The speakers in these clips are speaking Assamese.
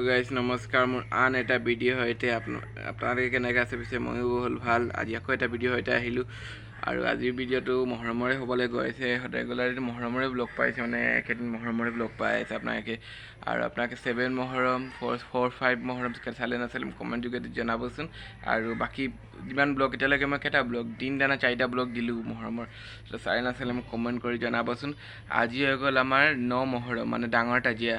গাইজ নমস্কাৰ মোৰ আন এটা ভিডিঅ' সৈতে আপোনালোকে কেনেকৈ আছে পিছে ময়ো হ'ল ভাল আজি আকৌ এটা ভিডিঅ' সৈতে আহিলোঁ আৰু আজিৰ ভিডিঅ'টো মহৰমৰে হ'বলৈ গৈ আছে ৰেগুলাৰ মহৰমৰে ব্লগ পাইছে মানে একেদিন মহৰমৰে ব্লগ পাই আছে আপোনালোকে আৰু আপোনালোকে 7 মহৰম 4-5 মহৰম চালে নাচালে কমেণ্ট যোগেদি জনাবচোন আৰু বাকী যিমান ব্লগ এতিয়ালৈকে মই কেইটা ব্লগ 3টা নে 4টা ব্লগ দিলোঁ মহৰমৰ চালে নাচালে মোক কমেণ্ট কৰি জনাবচোন আজি হৈ গ'ল আমাৰ 9 মহৰম মানে ডাঙৰ তাজিয়া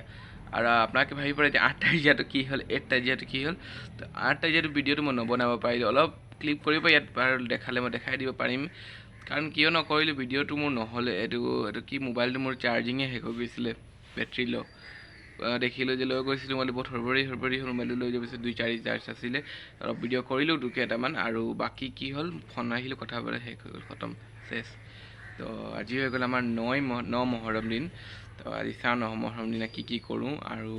আৰু আপোনালোকে ভাবিব পাৰে যে 8 তাজিয়াটো কি হ'ল 8 তাজিয়াটো কি হ'ল তো 8 তাজিয়াটো ভিডিঅ'টো মই নবনাব পাৰিলোঁ অলপ ক্লিক কৰিব ইয়াত বাৰু দেখালে মই দেখাই দিব পাৰিম কাৰণ কিয় নকৰিলোঁ ভিডিঅ'টো মোৰ নহ'লে এইটো কি মোবাইলটো মোৰ চাৰ্জিঙে শেষ হৈ গৈছিলে বেটাৰী ল' দেখিলোঁ যে লৈ গৈছিলোঁ মই বহুত হৰবৰি হ'ল মোবাইলটো লৈ যাব 2-4 চাৰ্জ আছিলে অলপ ভিডিঅ' কৰিলোঁ কেইটামান আৰু বাকী কি হ'ল ফোন আহিলোঁ কথা পাতি শেষ হৈ গ'ল খতম চেছ তো আজি হৈ গ'ল আমাৰ 9 মহৰম দিন তো আজি চাওঁ 9 মহৰম দিনা কি কৰোঁ আৰু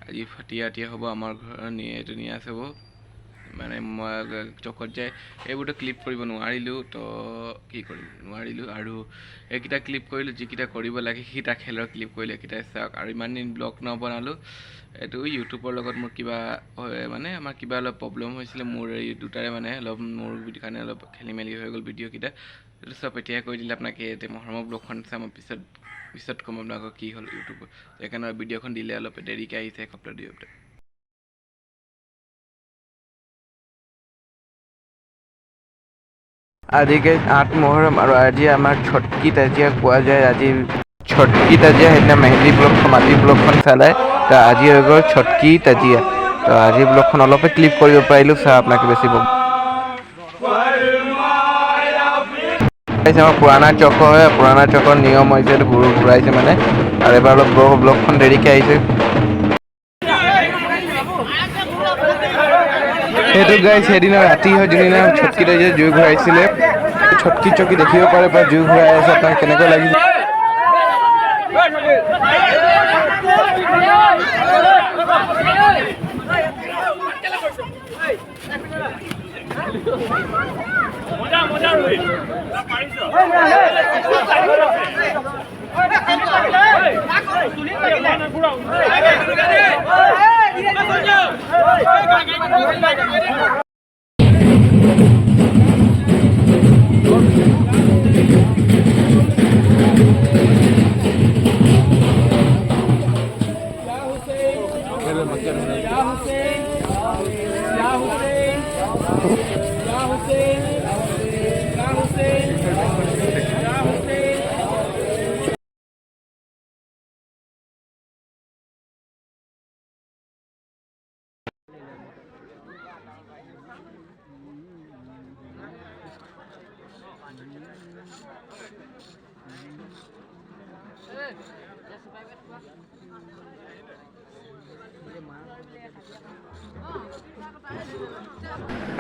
আজি ফাটিয়া হ'ব আমাৰ ঘৰ এইটো নিয়াজ হ'ব মানে মই চকত যায় এইবোৰতো ক্লিপ কৰিব নোৱাৰিলোঁ তো কি কৰিম নোৱাৰিলোঁ আৰু এইকেইটা ক্লিপ কৰিলোঁ যিকেইটা কৰিব লাগে সেইকেইটা খেলৰ ক্লিপ কৰিলোঁ এইকেইটাই চাওক আৰু ইমান দিন ব্লগ নবনালোঁ এইটো ইউটিউবৰ লগত মোৰ কিবা মানে আমাৰ কিবা অলপ প্ৰব্লেম হৈছিলে মোৰ এই দুটাৰে মানে অলপ মোৰ কাৰণে অলপ খেলি মেলি হৈ গ'ল ভিডিঅ'কেইটা এইটো চব এতিয়াই কৰি দিলে আপোনালোকে এতিয়া মহৰমৰ ব্লগখন চাম পিছত ক'ম আপোনালোকক কি হ'ল ইউটিউবত সেইকাৰণে ভিডিঅ'খন দিলে অলপ দেৰিকৈ আহিছে এসপ্তাহ 2 সপ্তাহ আজিকে 8 মহৰম আৰু আজি আমাৰ ছটকি তাজিয়া কোৱা যায় আজি ছটকি তাজিয়া সেইদিনা মেহেন্দি ব্লগ মাটি ব্লগখন চালে তো আজি হৈ গ'ল ছটকি তাজিয়া তো আজি ব্লগখন অলপে ক্লিপ কৰিব পাৰিলোঁ চাহ আপোনালোকে বেছি আমাৰ পুৰণা চক হয় পুৰণা চকৰ নিয়ম হৈছে এইটো ঘূৰাইছে মানে আৰু এবাৰ অলপ ব্লগখন দেৰিকৈ আহিছে সেইটো গাইজ সেইদিনা ৰাতি হয় যোনদিনা ছটকি তাজিয়া জুই ঘূৰাইছিলে ছটকি চকী দেখিব পাৰে বা জুই ঘূৰাই আছে আপোনাক কেনেকৈ লাগিছে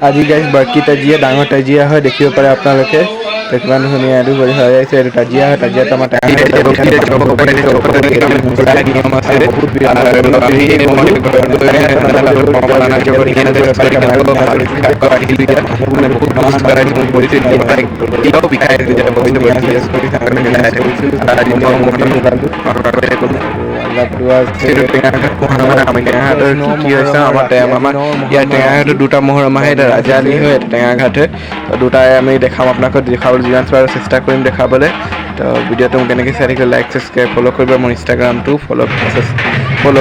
আজি গাইজ বাকী তাজিয়া ডাঙৰ তাজিয়া হয় দেখিব পাৰে আপোনালোকে কিমান ধুনীয়া এইটো হৈ আছে এইটো তাজিয়া হয় তাজিয়াত আমাৰ দুটা মহৰম আহে এটা ৰাজালি হয় এটা টেঙাঘাট হয় দুটাই আমি দেখাম আপোনালোকক দেখাবলৈ যিমান পাৰোঁ চেষ্টা কৰিম দেখাবলৈ তো ভিডিঅ'টো মোক কেনেকৈ চাই থাকিলে লাইক ছাবস্ক্ৰাইব ফ'ল' কৰিব মোৰ ইনষ্টাগ্ৰামটো ফ'ল'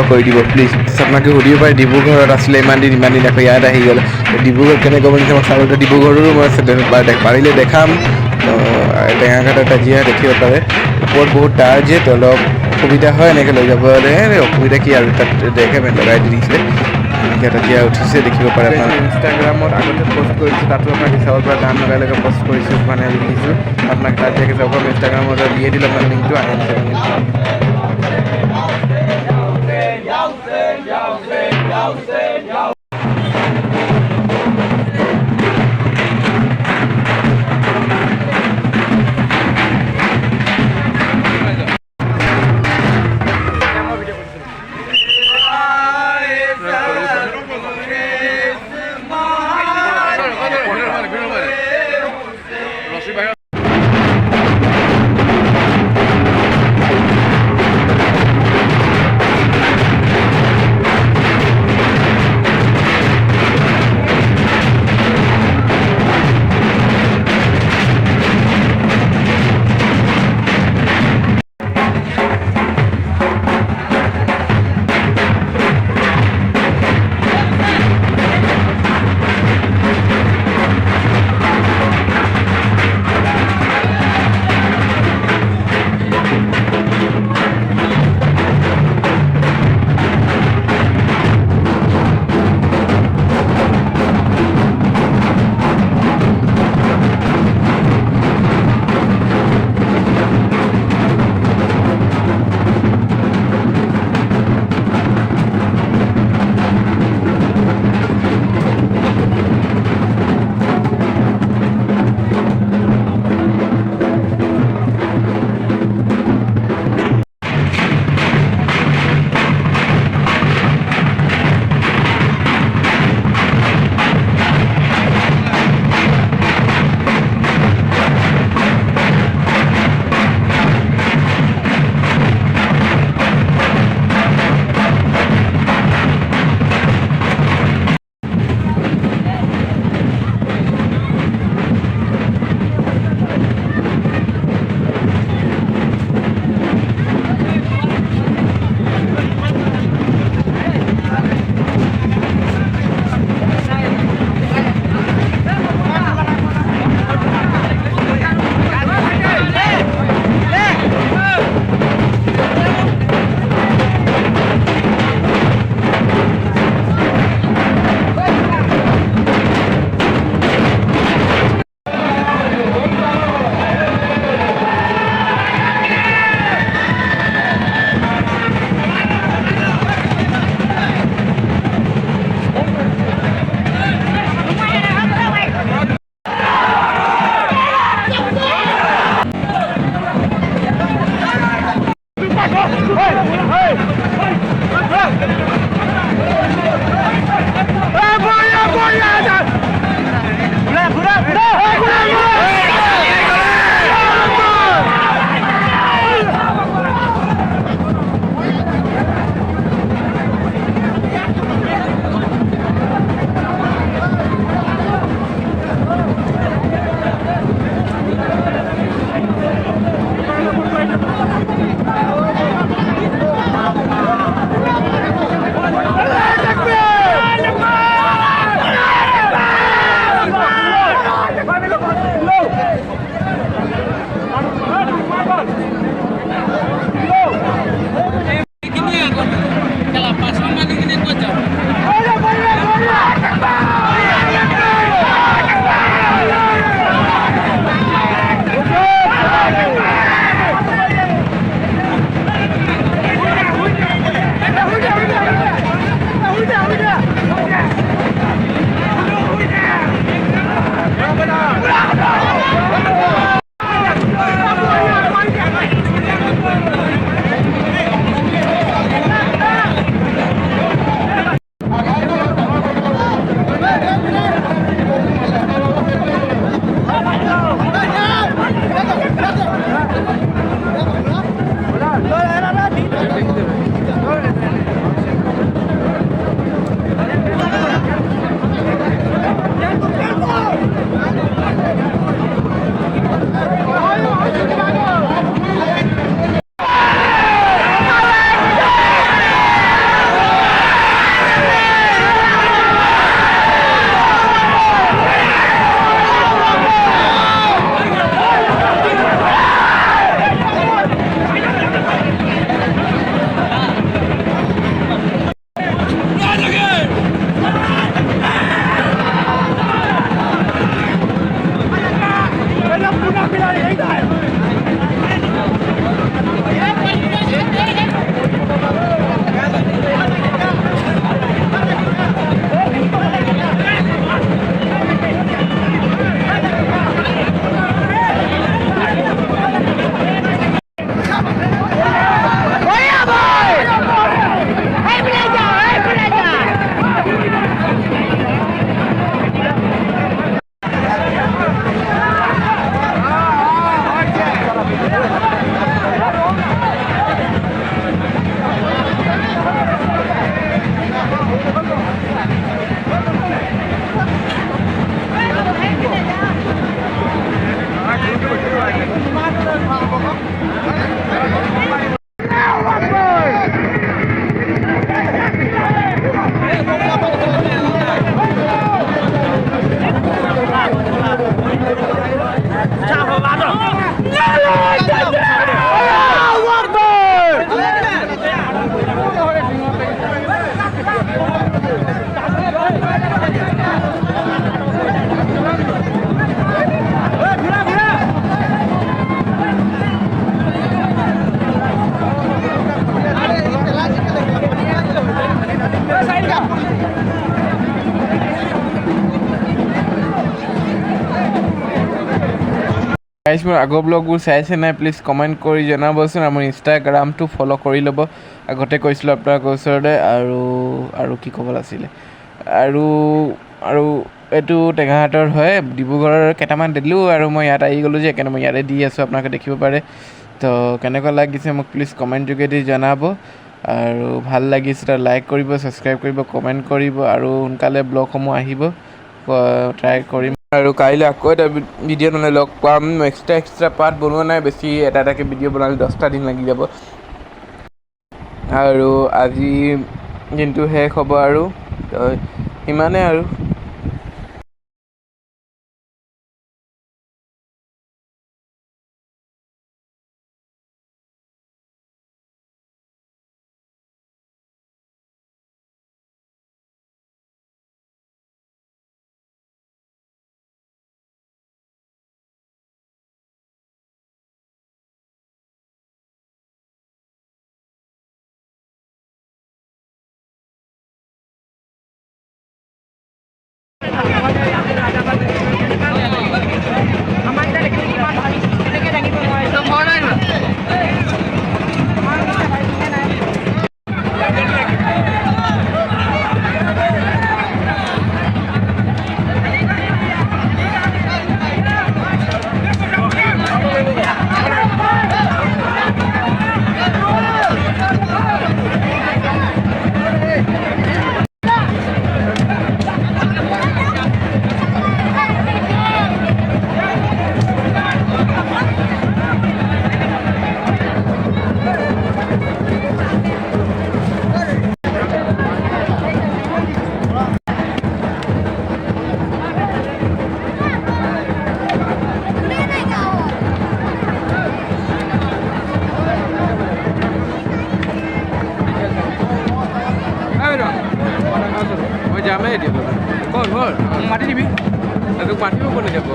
কৰি দিব প্লিজ আপোনালোকে সুধিব পাৰে ডিব্ৰুগড়ত আছিলে ইমান দিন আকৌ ইয়াত আহি গ'ল ডিব্ৰুগড় কেনেকৈ বনিছে মই চাবলৈ ডিব্ৰুগড়ৰো মই পাৰিলে দেখাম টেঙাঘাটৰ তাজিয়া দেখিব পাৰে ওপৰত বহুত তাৰ যে তো অলপ অসুবিধা হয় এনেকৈ লৈ যাবলৈ অসুবিধা কি আৰু তাত দেখে লগাই দি দিছে এনেকৈ তাজিয়া উঠিছে দেখিব পাৰে আপোনাৰ ইনষ্টাগ্ৰামত আগতে পষ্ট কৰিছোঁ তাতো আপোনাক চাবৰ পৰা গান লগাই পষ্ট কৰিছোঁ মানে দিছোঁ আপোনাক তাজিয়াকৈ চাব ইনষ্টাগ্ৰামত দিয়ে দিলোঁ আপোনাৰ লিংকটো আহিছে গাইজ মোৰ আগৰ ব্লগবোৰ চাইছে নাই প্লিজ কমেণ্ট কৰি জনাবচোন আৰু মোৰ ইনষ্টাগ্ৰামটো ফ'ল' কৰি ল'ব আগতে কৈছিলোঁ আপোনালোকৰ ওচৰতে আৰু কি ক'ব আছিলে আৰু এইটো টেঙাহাটৰ হয় ডিব্ৰুগড়ৰ কেইটামান দিলোঁ আৰু মই ইয়াত আহি গ'লোঁ যে সেইকাৰণে মই ইয়াতে দি আছোঁ আপোনালোকে দেখিব পাৰে তো কেনেকুৱা লাগিছে মোক প্লিজ কমেণ্ট যোগেদি জনাব আৰু ভাল লাগিছে লাইক কৰিব ছাবস্ক্ৰাইব কৰিব কমেণ্ট কৰিব আৰু সোনকালে ব্লগসমূহ আহিব ট্ৰাই কৰিম আৰু কাইলৈ আকৌ এটা ভিডিঅ' মানে লগ পাম এক্সট্ৰা পাৰ্ট বনোৱা নাই বেছি এটাকৈ ভিডিঅ' বনালে 10টা দিন লাগি যাব আৰু আজি দিনটো শেষ হ'ব আৰু সিমানে আৰু মাতি দিবি তোক মাতিব কোনে যাব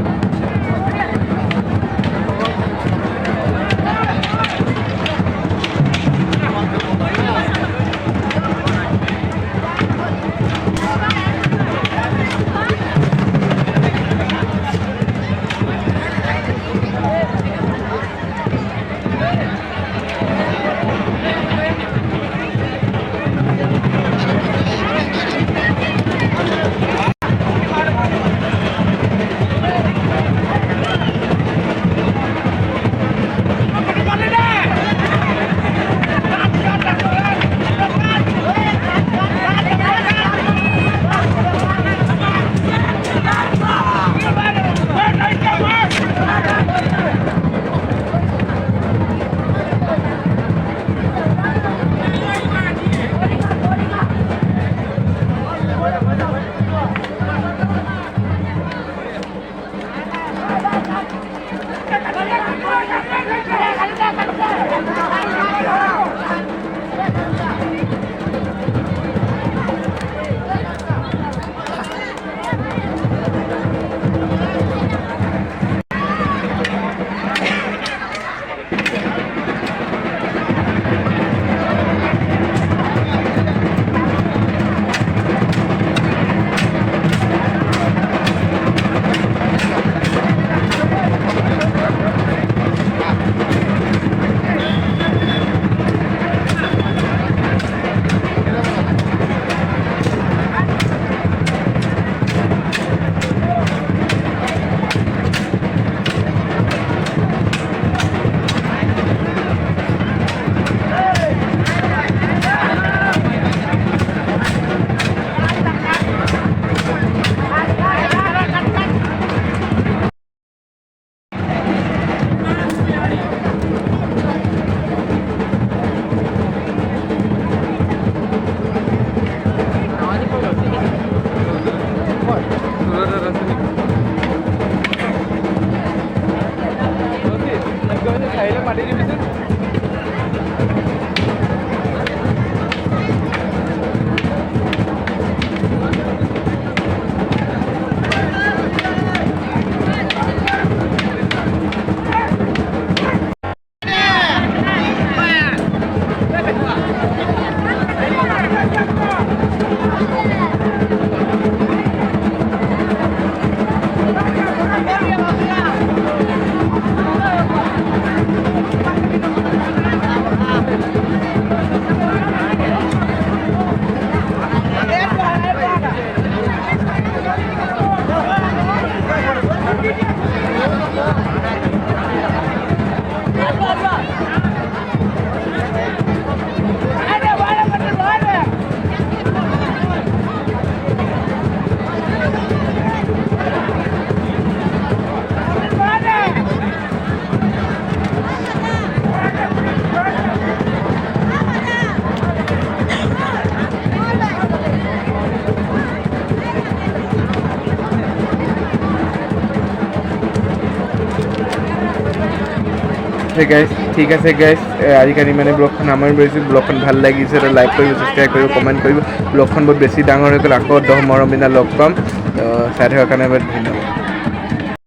গাইজ ঠিক আছে গাইজ আজিকালি মানে ব্লগখন আমাৰ বেছি ব্লগখন ভাল লাগিছে লাইক কৰিব ছাবস্ক্ৰাইব কৰিব কমেণ্ট কৰিব ব্লগখন বহুত বেছি ডাঙৰ হৈ গ'ল আকৌ 10 মৰম দিনা লগ পাম চাই থকাৰ কাৰণে ধন্যবাদ